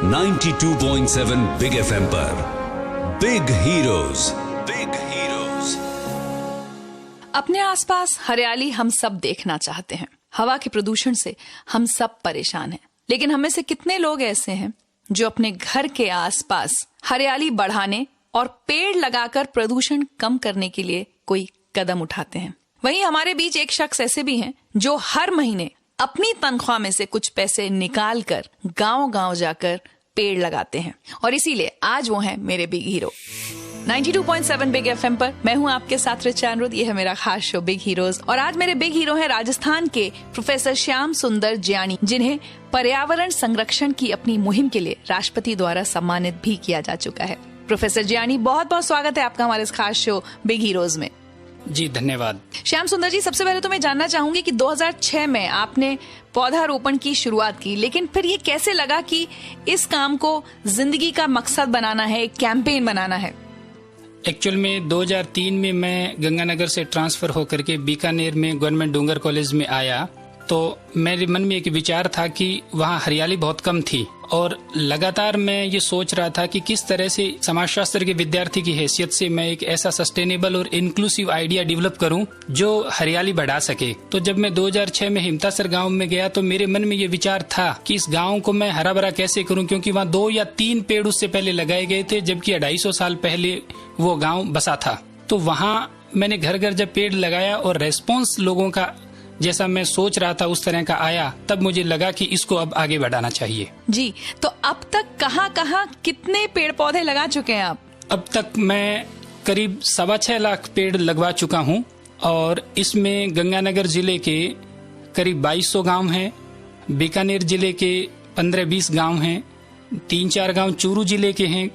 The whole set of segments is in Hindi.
92.7 बिग FM पर बिग हीरोज। अपने आसपास हरियाली हम सब देखना चाहते हैं। हवा के प्रदूषण से हम सब परेशान हैं, लेकिन हमें से कितने लोग ऐसे हैं जो अपने घर के आसपास हरियाली बढ़ाने और पेड़ लगाकर प्रदूषण कम करने के लिए कोई कदम उठाते हैं। वहीं हमारे बीच एक शख्स ऐसे भी हैं जो हर महीने अपनी तनख्वाह में से कुछ पैसे निकाल कर गांव-गांव जाकर पेड़ लगाते हैं, और इसीलिए आज वो हैं मेरे बिग हीरो। 92.7 बिग FM पर मैं हूं आपके साथ रिचा अनुरुद्ध। ये है मेरा खास शो बिग हीरोज, और आज मेरे बिग हीरो हैं राजस्थान के प्रोफेसर श्याम सुंदर ज्यानी, जिन्हें पर्यावरण संरक्षण की अपनी मुहिम के लिए राष्ट्रपति द्वारा सम्मानित भी किया जा चुका है। प्रोफेसर ज्यानी, बहुत बहुत स्वागत है आपका हमारे इस खास शो बिग हीरोज में। जी धन्यवाद। श्याम सुंदर जी, सबसे पहले तो मैं जानना चाहूंगी कि 2006 में आपने पौधारोपण की शुरुआत की, लेकिन फिर ये कैसे लगा कि इस काम को जिंदगी का मकसद बनाना है, एक कैंपेन बनाना है? एक्चुअल में 2003 में मैं गंगानगर से ट्रांसफर होकर के बीकानेर में गवर्नमेंट डूंगर कॉलेज में आया, तो मेरे मन में एक विचार था कि वहाँ हरियाली बहुत कम थी, और लगातार मैं ये सोच रहा था कि किस तरह से समाजशास्त्र के विद्यार्थी की हैसियत से मैं एक ऐसा सस्टेनेबल और इंक्लूसिव आइडिया डेवलप करूं जो हरियाली बढ़ा सके। तो जब मैं 2006 में हिमतासर गांव में गया तो मेरे मन में ये विचार था कि इस गांव को मैं हरा भरा कैसे करूं, क्योंकि वहाँ 2 या 3 पेड़ उससे पहले लगाए गए थे, जबकि 250 साल पहले वो गाँव बसा था। तो वहाँ मैंने घर घर जब पेड़ लगाया और रेस्पॉन्स लोगों का जैसा मैं सोच रहा था उस तरह का आया, तब मुझे लगा कि इसको अब आगे बढ़ाना चाहिए। जी, तो अब तक कहाँ कितने पेड़ पौधे लगा चुके हैं आप? अब तक मैं करीब 6.25 लाख पेड़ लगवा चुका हूँ, और इसमें गंगानगर जिले के करीब 2200 गांव हैं, बीकानेर जिले के 15-20 गांव हैं, 3-4 गांव चूरू जिले के हैं,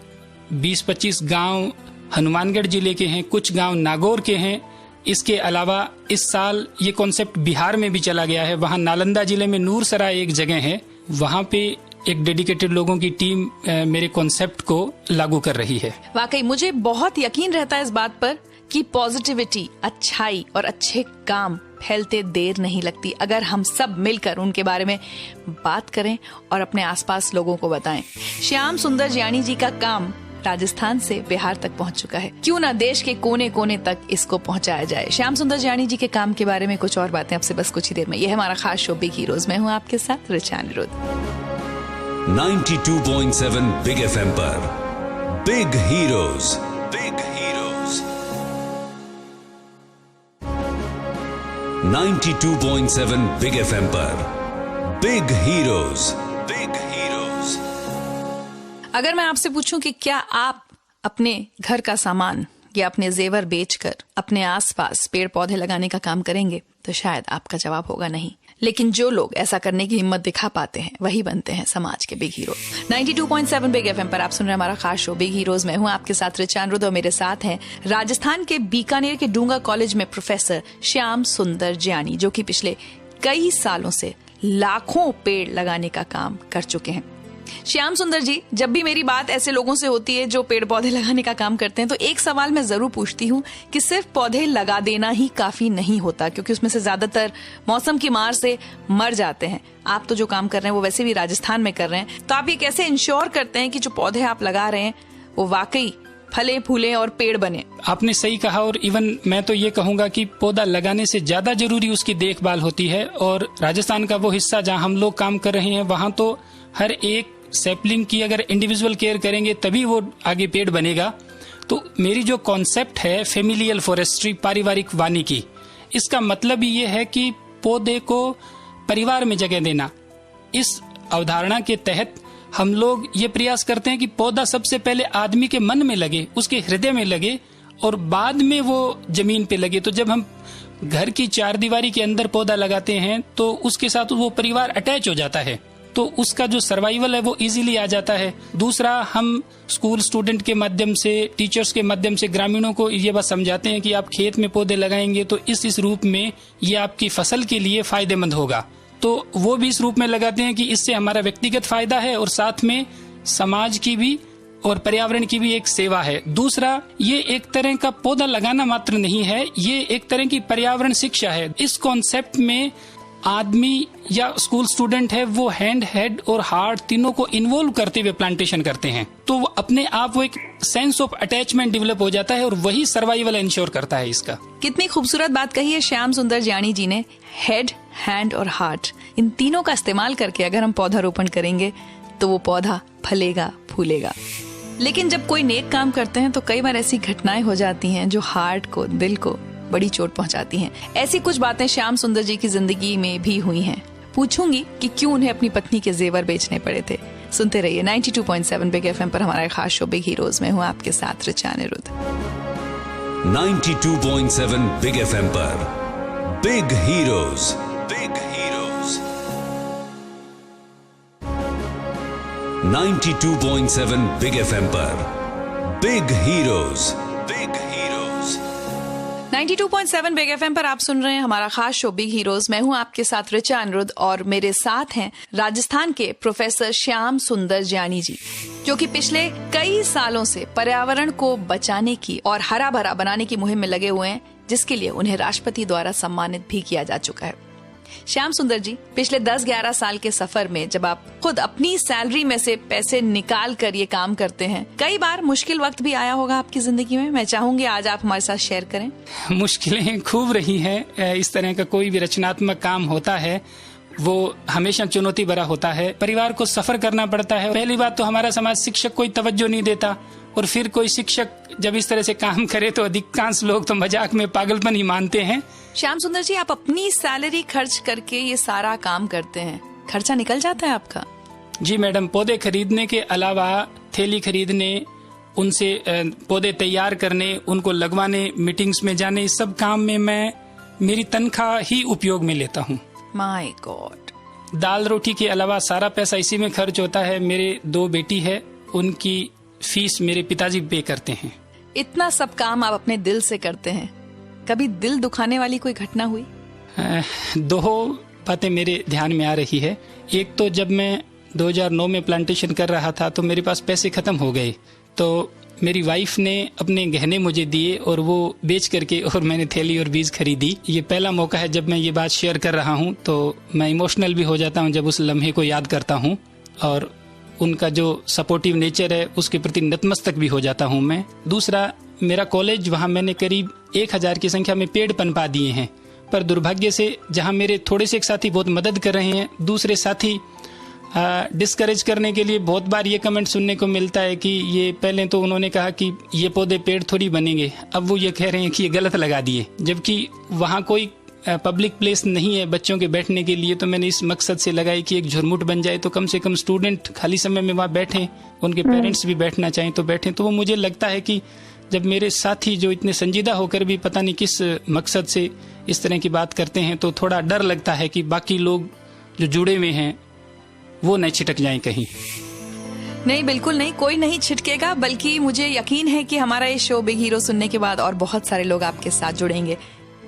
20-25 गांव हनुमानगढ़ जिले के हैं, कुछ गांव नागौर के हैं। इसके अलावा इस साल ये कॉन्सेप्ट बिहार में भी चला गया है। वहाँ नालंदा जिले में नूरसराय एक जगह है, वहाँ पे एक डेडिकेटेड लोगों की टीम मेरे कॉन्सेप्ट को लागू कर रही है। वाकई मुझे बहुत यकीन रहता है इस बात पर कि पॉजिटिविटी, अच्छाई और अच्छे काम फैलते देर नहीं लगती अगर हम सब मिलकर उनके बारे में बात करें और अपने आसपास लोगों को बताएं। श्याम सुंदर ज्यानी जी का काम राजस्थान से बिहार तक पहुंच चुका है, क्यों ना देश के कोने कोने तक इसको पहुंचाया जाए। श्याम सुंदर ज्यानी जी के काम के बारे में कुछ और बातें आपसे बस कुछ ही देर में। यह है हमारा खास शो बिग हीरोज। मैं हूं आपके साथ रिचा अनुरुद्ध। 92.7 बिग FM पर बिग हीरोज। 92.7 बिग FM पर बिग हीरोज। अगर मैं आपसे पूछूं कि क्या आप अपने घर का सामान या अपने जेवर बेचकर अपने आसपास पेड़ पौधे लगाने का काम करेंगे, तो शायद आपका जवाब होगा नहीं। लेकिन जो लोग ऐसा करने की हिम्मत दिखा पाते हैं वही बनते हैं समाज के बिग हीरो। 92.7 बिग FM पर आप सुन रहे हैं हमारा खास शो बिग हीरोज। मैं हूं आपके साथ रिचा अनुरुद्ध, और मेरे साथ हैं राजस्थान के बीकानेर के डूंगर कॉलेज में प्रोफेसर श्याम सुंदर ज्यानी, जो कि पिछले कई सालों से लाखों पेड़ लगाने का काम कर चुके हैं। श्याम सुंदर जी, जब भी मेरी बात ऐसे लोगों से होती है जो पेड़ पौधे लगाने का काम करते हैं, तो एक सवाल मैं जरूर पूछती हूँ कि सिर्फ पौधे लगा देना ही काफी नहीं होता, क्योंकि उसमें से ज्यादातर मौसम की मार से मर जाते हैं। आप तो जो काम कर रहे हैं वो वैसे भी राजस्थान में कर रहे हैं, तो आप ये कैसे इंश्योर करते हैं कि जो पौधे आप लगा रहे हैं वो वाकई फले फूले और पेड़ बने? आपने सही कहा, और इवन मैं तो ये कहूँगा कि पौधा लगाने से ज्यादा जरूरी उसकी देखभाल होती है। और राजस्थान का वो हिस्सा जहाँ हम लोग काम कर रहे हैं, वहाँ तो हर एक सैपलिंग की अगर इंडिविजुअल केयर करेंगे तभी वो आगे पेड़ बनेगा। तो मेरी जो कॉन्सेप्ट है फैमिलियल फॉरेस्ट्री, पारिवारिक वानिकी, इसका मतलब ये है कि पौधे को परिवार में जगह देना। इस अवधारणा के तहत हम लोग ये प्रयास करते हैं कि पौधा सबसे पहले आदमी के मन में लगे, उसके हृदय में लगे, और बाद में वो जमीन पे लगे। तो जब हम घर की 4 दीवारी के अंदर पौधा लगाते हैं तो उसके साथ वो परिवार अटैच हो जाता है, तो उसका जो सर्वाइवल है वो इजीली आ जाता है। दूसरा, हम स्कूल स्टूडेंट के माध्यम से, टीचर्स के माध्यम से ग्रामीणों को ये बात समझाते हैं कि आप खेत में पौधे लगाएंगे तो इस रूप में ये आपकी फसल के लिए फायदेमंद होगा। तो वो भी इस रूप में लगाते हैं कि इससे हमारा व्यक्तिगत फायदा है और साथ में समाज की भी और पर्यावरण की भी एक सेवा है। दूसरा, ये एक तरह का पौधा लगाना मात्र नहीं है, ये एक तरह की पर्यावरण शिक्षा है। इस कॉन्सेप्ट में आदमी या स्कूल स्टूडेंट है वो हैंड, हेड और हार्ट तीनों को इन्वॉल्व करते हुए प्लांटेशन करते हैं, तो वो अपने आप वो एक सेंस ऑफ अटैचमेंट डेवलप हो जाता है और वही सर्वाइवल इंश्योर करता है इसका। कितनी खूबसूरत बात कही है श्याम सुंदर जानी जी ने। हेड, हैंड और हार्ट, इन तीनों का इस्तेमाल करके अगर हम पौधारोपण करेंगे तो वो पौधा फलेगा, फूलेगा। लेकिन जब कोई नेक काम करते हैं तो कई बार ऐसी घटनाएं हो जाती हैं जो हार्ट को, दिल को बड़ी चोट पहुंचाती हैं। ऐसी कुछ बातें श्याम सुंदर जी की जिंदगी में भी हुई हैं। पूछूंगी कि क्यों उन्हें अपनी पत्नी के जेवर बेचने पड़े थे। सुनते रहिए 92.7 बिग एफएम पर हमारा खास शो बिग हीरोज में हूँ आपके साथ ऋचा अनिरुद्ध। 92.7 बिग एफएम पर big heroes, big heroes. 92.7 big FM पर big heroes, big heroes. 92.7 big FM पर आप सुन रहे हैं हमारा खास शो बिग हीरोज। मैं हूं आपके साथ ऋचा अनिरुद्ध और मेरे साथ हैं राजस्थान के प्रोफेसर श्याम सुंदर जानी जी, जो कि पिछले कई सालों से पर्यावरण को बचाने की और हरा भरा बनाने की मुहिम में लगे हुए हैं, जिसके लिए उन्हें राष्ट्रपति द्वारा सम्मानित भी किया जा चुका है। श्याम सुंदर जी, पिछले 10-11 साल के सफर में जब आप खुद अपनी सैलरी में से पैसे निकाल कर ये काम करते हैं, कई बार मुश्किल वक्त भी आया होगा आपकी जिंदगी में। मैं चाहूंगी आज आप हमारे साथ शेयर करें। मुश्किलें खूब रही हैं। इस तरह का कोई भी रचनात्मक काम होता है वो हमेशा चुनौती भरा होता है। परिवार को सफर करना पड़ता है। पहली बात तो हमारा समाज शिक्षक कोई तवज्जो नहीं देता, और फिर कोई शिक्षक जब इस तरह से काम करे तो अधिकांश लोग तो मजाक में पागलपन ही मानते हैं। श्याम सुंदर जी, आप अपनी सैलरी खर्च करके ये सारा काम करते हैं, खर्चा निकल जाता है आपका? जी मैडम, पौधे खरीदने के अलावा थैली खरीदने, उनसे पौधे तैयार करने, उनको लगवाने, मीटिंग्स में जाने, इस सब काम में मैं मेरी तनख्वाह ही उपयोग में लेता हूँ। My God. दाल रोटी के अलावा सारा पैसा इसी में खर्च होता है। मेरे 2 बेटी है, उनकी फीस मेरे पिताजी पे करते हैं। इतना सब काम आप अपने दिल से करते हैं, कभी दिल दुखाने वाली कोई घटना हुई? 2 बातें मेरे ध्यान में आ रही है। एक तो जब मैं 2009 में प्लांटेशन कर रहा था तो मेरे पास पैसे खत्म हो गए, तो मेरी वाइफ ने अपने गहने मुझे दिए और वो बेच करके और मैंने थैली और बीज खरीदी। ये पहला मौका है जब मैं ये बात शेयर कर रहा हूँ, तो मैं इमोशनल भी हो जाता हूँ जब उस लम्हे को याद करता हूँ, और उनका जो सपोर्टिव नेचर है उसके प्रति नतमस्तक भी हो जाता हूँ मैं। दूसरा, मेरा कॉलेज, वहाँ मैंने करीब 1000 की संख्या में पेड़ पनपा दिए हैं, पर दुर्भाग्य से जहाँ मेरे थोड़े से एक साथी बहुत मदद कर रहे हैं, दूसरे साथी डिस्करेज करने के लिए बहुत बार ये कमेंट सुनने को मिलता है कि ये, पहले तो उन्होंने कहा कि ये पौधे पेड़ थोड़ी बनेंगे, अब वो ये कह रहे हैं कि ये गलत लगा दिए, जबकि वहाँ कोई पब्लिक प्लेस नहीं है बच्चों के बैठने के लिए। तो मैंने इस मकसद से लगाई कि एक झुरमुट बन जाए, तो कम से कम स्टूडेंट खाली समय में वहाँ बैठें, उनके पेरेंट्स भी बैठना चाहें तो बैठें। तो वो मुझे लगता है कि जब मेरे साथी जो इतने संजीदा होकर भी पता नहीं किस मकसद से इस तरह की बात करते हैं, तो थोड़ा डर लगता है कि बाकी लोग जो जुड़े हुए हैं वो न छिटक जाएं कहीं। नहीं, बिल्कुल नहीं, कोई नहीं छिटकेगा, बल्कि मुझे यकीन है कि हमारा ये शो बिग हीरो सुनने के बाद और बहुत सारे लोग आपके साथ जुड़ेंगे।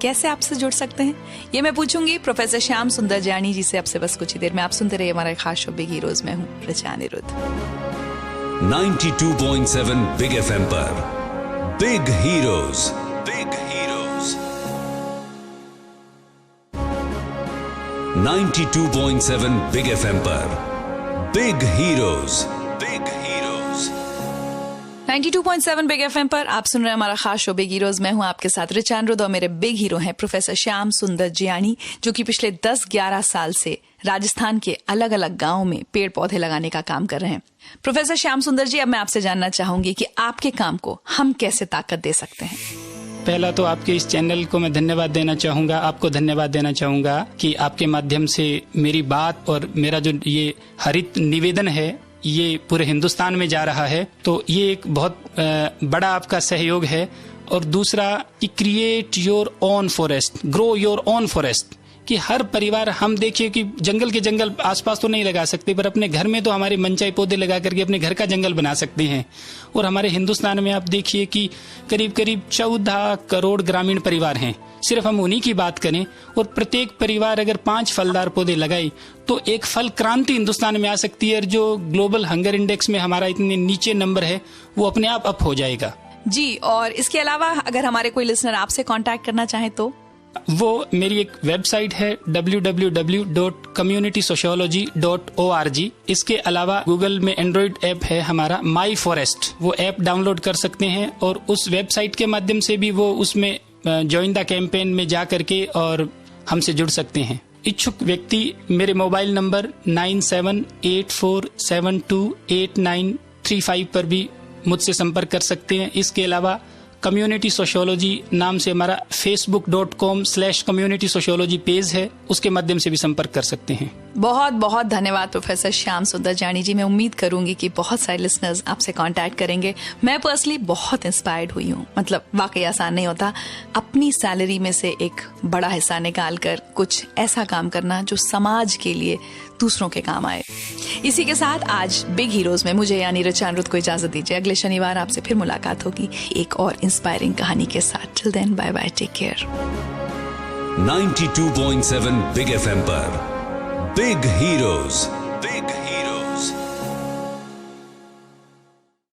कैसे आपसे जुड़ सकते हैं ये मैं पूछूंगी प्रोफेसर श्याम सुंदर जानी जी से आपसे बस कुछ ही देर में। आप सुनते रहिए हमारा खास शो बिग हीरोज में हूँ ऋचा अनिरुद्ध। 92.7 बिग एफएम पर big heroes, big heroes. 92.7 big FM पर big heroes, big heroes. 92.7 big FM पर आप सुन रहे हैं हमारा खास शो बिग हीरोज। मैं हूं आपके साथ ऋचा अनिरुद्ध और मेरे बिग हीरो हैं प्रोफेसर श्याम सुंदर जानी, जो कि पिछले 10-11 साल से राजस्थान के अलग अलग गांवों में पेड़ पौधे लगाने का काम कर रहे हैं। प्रोफेसर श्याम सुंदर जी, अब मैं आपसे जानना चाहूंगी कि आपके काम को हम कैसे ताकत दे सकते हैं। पहला तो आपके इस चैनल को मैं धन्यवाद देना चाहूंगा, आपको धन्यवाद देना चाहूंगा कि आपके माध्यम से मेरी बात और मेरा जो ये हरित निवेदन है ये पूरे हिंदुस्तान में जा रहा है, तो ये एक बहुत बड़ा आपका सहयोग है। और दूसरा कि create your own forest, grow your own forest, कि हर परिवार, हम देखिए कि जंगल के जंगल आसपास तो नहीं लगा सकते, पर अपने घर में तो हमारे मनचाहे पौधे लगा करके अपने घर का जंगल बना सकते हैं। और हमारे हिंदुस्तान में आप देखिए कि करीब करीब 14 करोड़ ग्रामीण परिवार हैं, सिर्फ हम उन्हीं की बात करें, और प्रत्येक परिवार अगर 5 फलदार पौधे लगाए तो एक फल क्रांति हिंदुस्तान में आ सकती है। और जो ग्लोबल हंगर इंडेक्स में हमारा इतने नीचे नंबर है वो अपने आप अप हो जाएगा। जी, और इसके अलावा अगर हमारे कोई लिसनर आपसे कांटेक्ट करना चाहे तो वो मेरी एक वेबसाइट है www.communitysociology.org। इसके अलावा गूगल में एंड्रॉइड ऐप है हमारा माई फॉरेस्ट, वो ऐप डाउनलोड कर सकते हैं और उस वेबसाइट के माध्यम से भी वो उसमें ज्वाइन द कैंपेन में जा करके और हमसे जुड़ सकते हैं। इच्छुक व्यक्ति मेरे मोबाइल नंबर 9784728935 पर भी मुझसे संपर्क कर सकते हैं। इसके अलावा कम्युनिटी सोशियोलॉजी नाम से हमारा facebook.com/community sociology पेज है, उसके माध्यम से भी संपर्क कर सकते हैं। बहुत बहुत धन्यवाद प्रोफेसर श्याम सुंदर जानी जी। मैं उम्मीद करूंगी कि बहुत सारे लिसनर्स आपसे कांटेक्ट करेंगे। मैं पर्सनली बहुत इंस्पायर्ड हुई हूँ। मतलब वाकई आसान नहीं होता अपनी सैलरी में से एक बड़ा हिस्सा निकाल कर कुछ ऐसा काम करना जो समाज के लिए दूसरों के काम आए। इसी के साथ आज बिग हीरोज में मुझे यानी ऋचा अनिरुद्ध को इजाजत दीजिए। अगले शनिवार आपसे फिर मुलाकात होगी एक और इंस्पायरिंग कहानी के साथ। Till then bye bye, take care. 92.7 big FM पर बिग हीरोज।